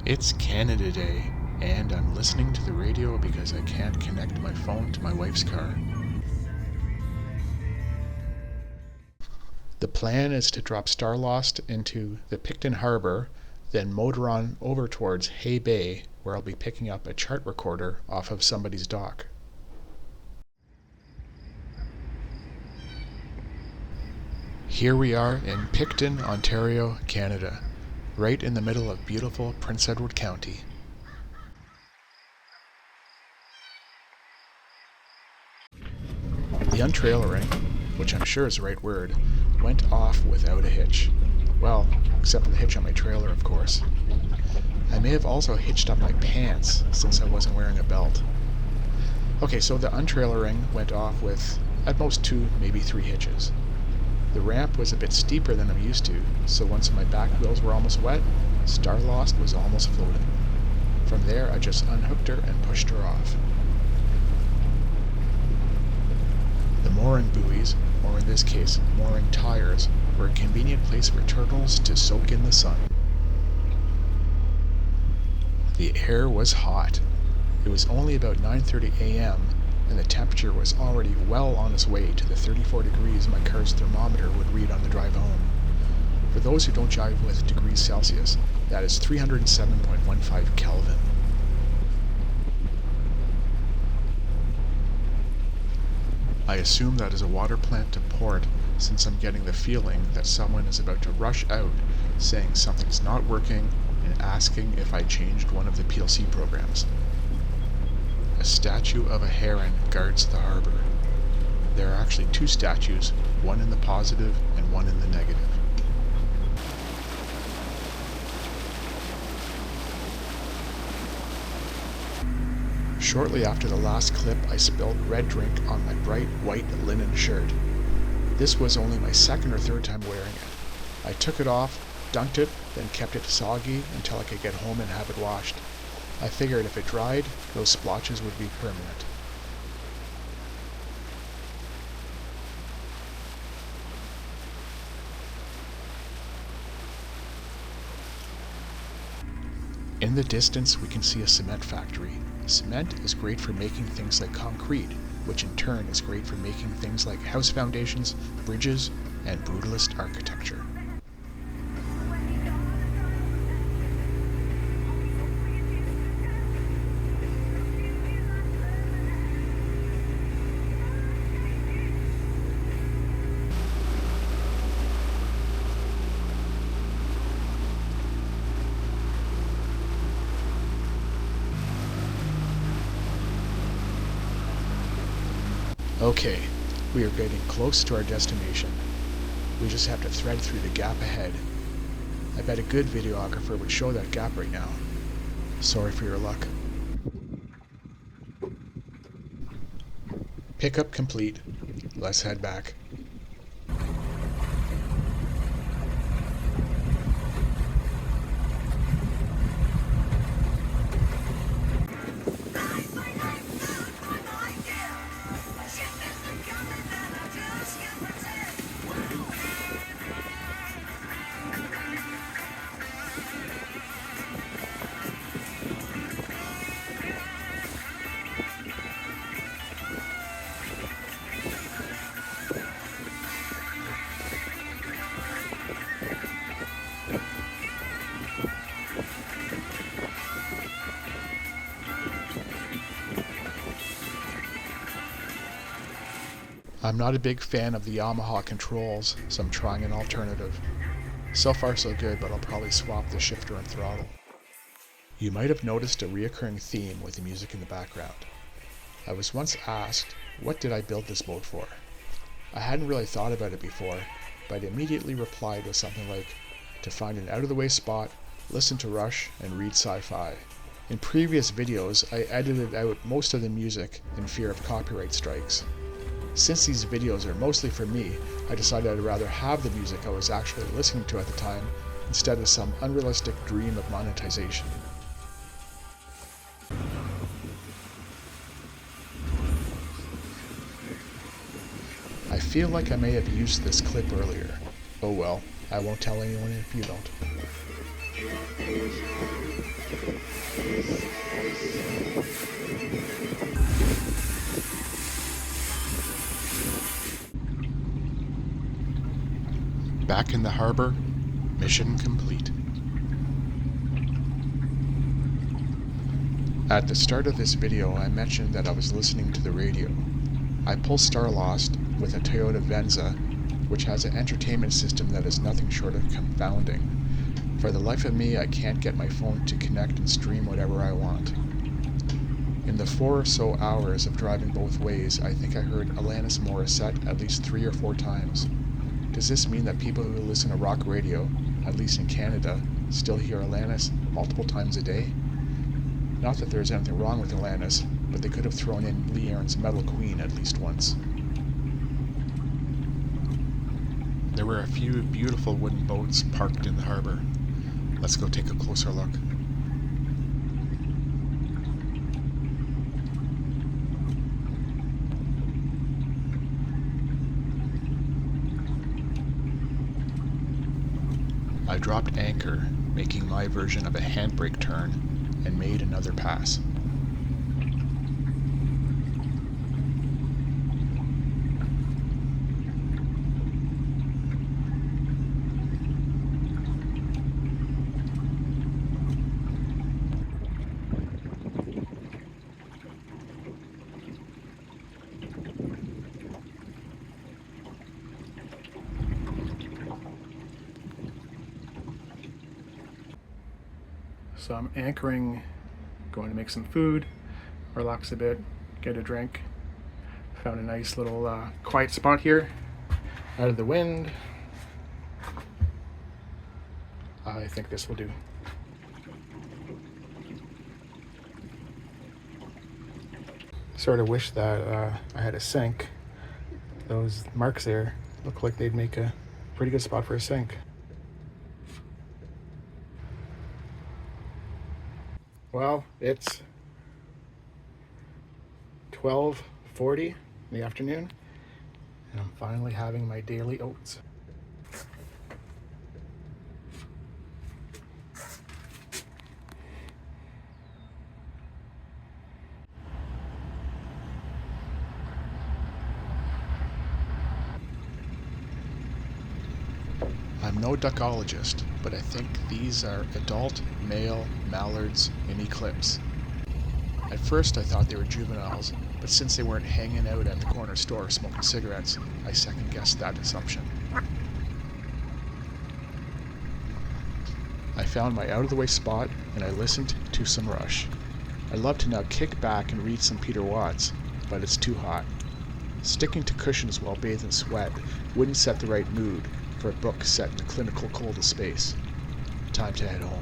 It's Canada Day, and I'm listening to the radio because I can't connect my phone to my wife's car. The plan is to drop Starlost into the Picton Harbour, then motor on over towards Hay Bay, where I'll be picking up a chart recorder off of somebody's dock. Here we are in Picton, Ontario, Canada, right in the middle of beautiful Prince Edward County. The untrailering, which I'm sure is the right word, went off without a hitch. Well, except for the hitch on my trailer, of course. I may have also hitched up my pants since I wasn't wearing a belt. Okay, so the untrailering went off with at most 2, maybe 3 hitches. The ramp was a bit steeper than I'm used to, so once my back wheels were almost wet, Starlost was almost floating. From there, I just unhooked her and pushed her off. The mooring buoys, or in this case, mooring tires, were a convenient place for turtles to soak in the sun. The air was hot. It was only about 9:30 a.m., and the temperature was already well on its way to the 34 degrees my car's thermometer would read on the drive home. For those who don't jive with degrees Celsius, that is 307.15 Kelvin. I assume that is a water plant to port, since I'm getting the feeling that someone is about to rush out saying something's not working and asking if I changed one of the PLC programs. A statue of a heron guards the harbor. There are actually 2 statues, one in the positive and one in the negative. Shortly after the last clip, I spilled red drink on my bright white linen shirt. This was only my 2nd or 3rd time wearing it. I took it off, dunked it, then kept it soggy until I could get home and have it washed. I figured if it dried, those splotches would be permanent. In the distance, we can see a cement factory. Cement is great for making things like concrete, which in turn is great for making things like house foundations, bridges, and brutalist architecture. Okay, we are getting close to our destination. We just have to thread through the gap ahead. I bet a good videographer would show that gap right now. Sorry for your luck. Pickup complete. Let's head back. I'm not a big fan of the Yamaha controls, so I'm trying an alternative. So far so good, but I'll probably swap the shifter and throttle. You might have noticed a reoccurring theme with the music in the background. I was once asked, what did I build this boat for? I hadn't really thought about it before, but I immediately replied with something like, to find an out-of-the-way spot, listen to Rush, and read sci-fi. In previous videos, I edited out most of the music in fear of copyright strikes. Since these videos are mostly for me, I decided I'd rather have the music I was actually listening to at the time instead of some unrealistic dream of monetization. I feel like I may have used this clip earlier. Oh well, I won't tell anyone if you don't. Back in the harbor, mission complete. At the start of this video, I mentioned that I was listening to the radio. I pull Star Lost with a Toyota Venza, which has an entertainment system that is nothing short of confounding. For the life of me, I can't get my phone to connect and stream whatever I want. In the 4 or so hours of driving both ways, I think I heard Alanis Morissette at least 3 or 4 times. Does this mean that people who listen to rock radio, at least in Canada, still hear Alanis multiple times a day? Not that there's anything wrong with Alanis, but they could have thrown in Lee Aaron's Metal Queen at least once. There were a few beautiful wooden boats parked in the harbor. Let's go take a closer look. I dropped anchor, making my version of a handbrake turn, and made another pass. So I'm anchoring, going to make some food, relax a bit, get a drink. Found a nice little quiet spot here, out of the wind. I think this will do. Sort of wish that I had a sink. Those marks there look like they'd make a pretty good spot for a sink. Well, it's 12:40 in the afternoon, and I'm finally having my daily oats. I'm no duckologist, but I think these are adult male mallards in eclipse. At first I thought they were juveniles, but since they weren't hanging out at the corner store smoking cigarettes, I second-guessed that assumption. I found my out-of-the-way spot, and I listened to some Rush. I'd love to now kick back and read some Peter Watts, but it's too hot. Sticking to cushions while bathed in sweat wouldn't set the right mood for a book set in the clinical cold of space. Time to head home.